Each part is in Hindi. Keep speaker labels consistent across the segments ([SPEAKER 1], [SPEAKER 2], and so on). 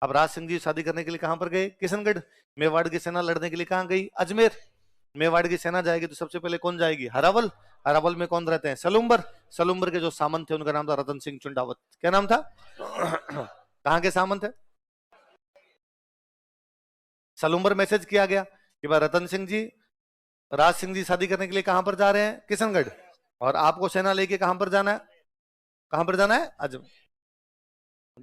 [SPEAKER 1] अब राज सिंह जी शादी करने के लिए कहां पर गए? किशनगढ़। मेवाड़ की सेना लड़ने के लिए कहां गई? अजमेर। मेवाड़ की सेना जाएगी तो सबसे पहले कौन जाएगी? हरावल। हरावल में कौन रहते हैं? सलूम्बर। सलूम्बर के जो सामंत थे उनका नाम था रतन सिंह चुंडावत। क्या नाम था? कहां के सामंत है? सलूम्बर मैसेज किया गया कि भाई रतन सिंह जी, राज सिंह जी शादी करने के लिए कहां पर जा रहे हैं? किशनगढ़। और आपको सेना लेके कहां पर जाना है? कहां पर जाना है? अजमेर।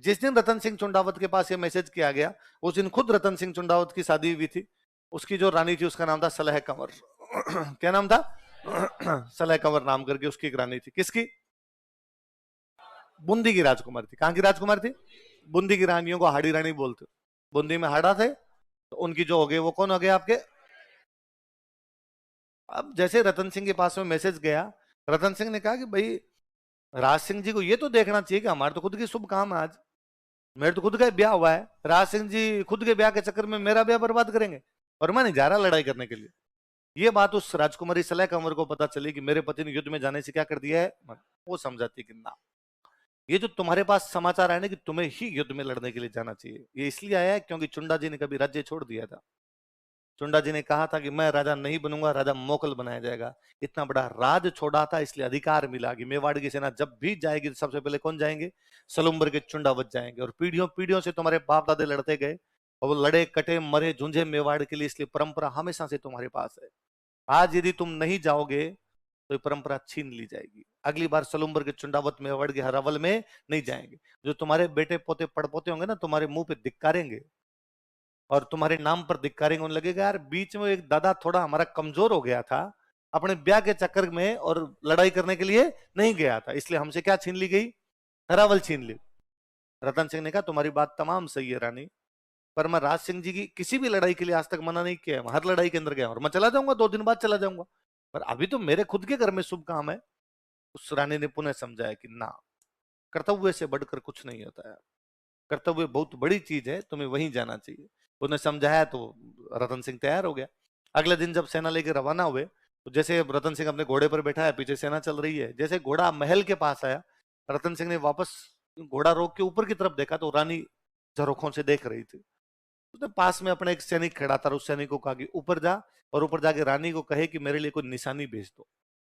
[SPEAKER 1] जिस दिन रतन सिंह चुंडावत के पास ये मैसेज किया गया, उस दिन खुद रतन सिंह चुंडावत की शादी हुई थी। उसकी जो रानी थी उसका नाम था सलह कंवर। क्या नाम था? सलह कंवर नाम करके उसकी एक रानी थी। किसकी? बूंदी की राजकुमार थी। कहां की राजकुमार थी? बूंदी की रानियों को हाड़ी रानी बोलते। बूंदी में हाड़ा थे तो उनकी जो हो गए वो कौन हो गए आपके? अब जैसे रतन सिंह के पास में मैसेज गया, रतन सिंह ने कहा कि भाई राज सिंह जी को ये तो देखना चाहिए कि हमारे तो खुद की शुभ काम है आज, मेरे तो खुद का ब्याह हुआ है, राज सिंह जी खुद के ब्याह के चक्कर में मेरा ब्याह बर्बाद करेंगे और मैं नहीं जा रहा लड़ाई करने के लिए। ये बात उस राजकुमारी सलह कंवर को पता चली कि मेरे पति ने युद्ध में जाने से क्या कर दिया है। वो समझाती कि ना, ये जो तुम्हारे पास समाचार है ना कि तुम्हें ही युद्ध में लड़ने के लिए जाना चाहिए, ये इसलिए आया है क्योंकि चुंडा जी ने कभी राज्य छोड़ दिया था। चुंडा जी ने कहा था कि मैं राजा नहीं बनूंगा, राजा मोकल बनाया जाएगा। इतना बड़ा राज छोड़ा था इसलिए अधिकार मिला कि मेवाड़ की सेना जब भी जाएगी तो सबसे पहले कौन जाएंगे? सलुम्बर के चुंडावत जाएंगे। और पीढ़ियों पीढ़ियों से तुम्हारे बाप दादे लड़ते गए और वो लड़े कटे मरे झुंझे मेवाड़ के लिए, इसलिए परंपरा हमेशा से तुम्हारे पास है। आज यदि तुम नहीं जाओगे तो ये परंपरा छीन ली जाएगी। अगली बार सलुम्बर के चुंडावत मेवाड़ के हरावल में नहीं जाएंगे। जो तुम्हारे बेटे पोते पड़पोते होंगे ना, तुम्हारे मुंह पे धिक्कारेंगे और तुम्हारे नाम पर धिक्कारेंगे। उन्हें लगेगा यार बीच में एक दादा थोड़ा हमारा कमजोर हो गया था, अपने ब्याह के चक्कर में और लड़ाई करने के लिए नहीं गया था, इसलिए हमसे क्या छीन ली गई? हरावल छीन ली। रतन सिंह ने कहा तुम्हारी बात तमाम सही है रानी, पर मैं राज सिंह जी की किसी भी लड़ाई के लिए आज तक मना नहीं किया है। हर लड़ाई के अंदर गया और मैं चला जाऊंगा, 2 दिन बाद चला जाऊंगा, पर अभी तो मेरे खुद के घर में शुभ काम है। उस रानी ने पुनः समझाया कि ना, कर्तव्य से बढ़कर कुछ नहीं होता है, कर्तव्य बहुत बड़ी चीज है, तुम्हें वहीं जाना चाहिए। उन्हें समझाया तो रतन सिंह तैयार हो गया। अगले दिन जब सेना लेके रवाना हुए तो जैसे रतन सिंह अपने घोड़े पर बैठा है, पीछे सेना चल रही है, जैसे घोड़ा महल के पास आया, रतन सिंह ने वापस घोड़ा रोक के ऊपर की तरफ देखा तो रानी झरोखों से देख रही थी। उसने पास में अपना एक सैनिक खड़ा था, उस सैनिक को कहा कि ऊपर जा और ऊपर जाके रानी को कहे कि मेरे लिए कोई निशानी भेज दो,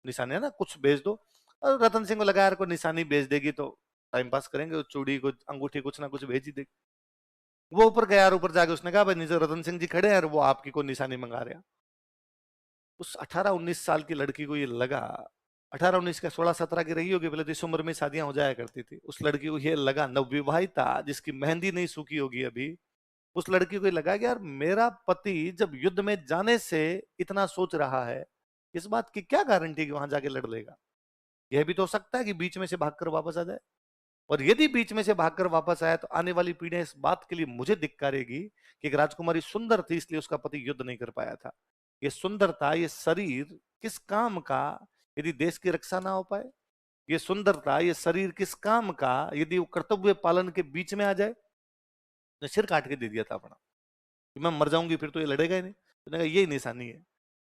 [SPEAKER 1] निशानी है ना, कुछ भेज दो। और रतन सिंह को लगा यार कोई निशानी भेज देगी तो टाइम पास करेंगे, चूड़ी कुछ अंगूठी कुछ ना कुछ भेज ही देगी। वो ऊपर गया और ऊपर जाके उसने कहा भाई नीचे रतन सिंह जी खड़े हैं और वो आपकी कोई निशानी मंगा रहे हैं। उस 18-19 साल की लड़की को ये लगा, 18-19 का 16-17 की रही होगी, पहले तो इस उम्र में शादियां हो जाया करती थी, उस लड़की को ये लगा, नवविवाहिता जिसकी मेहंदी नहीं सूखी होगी अभी, उस लड़की को ये लगा कि यार मेरा पति जब युद्ध में जाने से इतना सोच रहा है, इस बात की क्या गारंटी कि वहां जाके लड़ लेगा? यह भी तो हो सकता है कि बीच में से भागकर वापस आ जाए, और यदि बीच में से भागकर वापस आया तो आने वाली पीढ़ियां इस बात के लिए मुझे धिक्कारेगी कि एक राजकुमारी सुंदर थी इसलिए उसका पति युद्ध नहीं कर पाया था। ये सुंदरता, ये शरीर किस काम का यदि देश की रक्षा ना हो पाए? ये सुंदरता, ये शरीर किस काम का यदि वो कर्तव्य पालन के बीच में आ जाए? ने सिर काट के दे दिया था अपना कि मैं मर जाऊंगी फिर तो ये लड़ेगा ही नहीं। तो कहा यही निशानी है।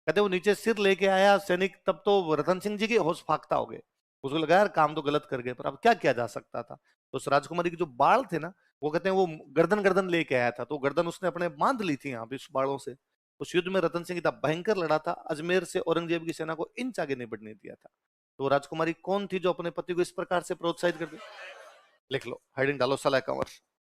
[SPEAKER 1] कहते वो नीचे सिर लेके आया सैनिक, तब तो रतन सिंह जी के होश फाख्ता हो गए। उसको लगा यार काम तो गलत कर गए, पर अब क्या किया जा सकता था? तो उस राजकुमारी के जो बाल थे ना, वो कहते हैं वो गर्दन गर्दन लेके आया था, तो गर्दन उसने अपने बांध ली थी यहाँ पे उस बालों से। उस युद्ध में रतन सिंह इतना भयंकर लड़ा था, अजमेर से औरंगजेब की सेना को इंच आगे नहीं बढ़ने दिया था। तो वो राजकुमारी कौन थी जो अपने पति को इस प्रकार से प्रोत्साहित करती? लिख लो, हेडिंग डालो सलाह कंवर।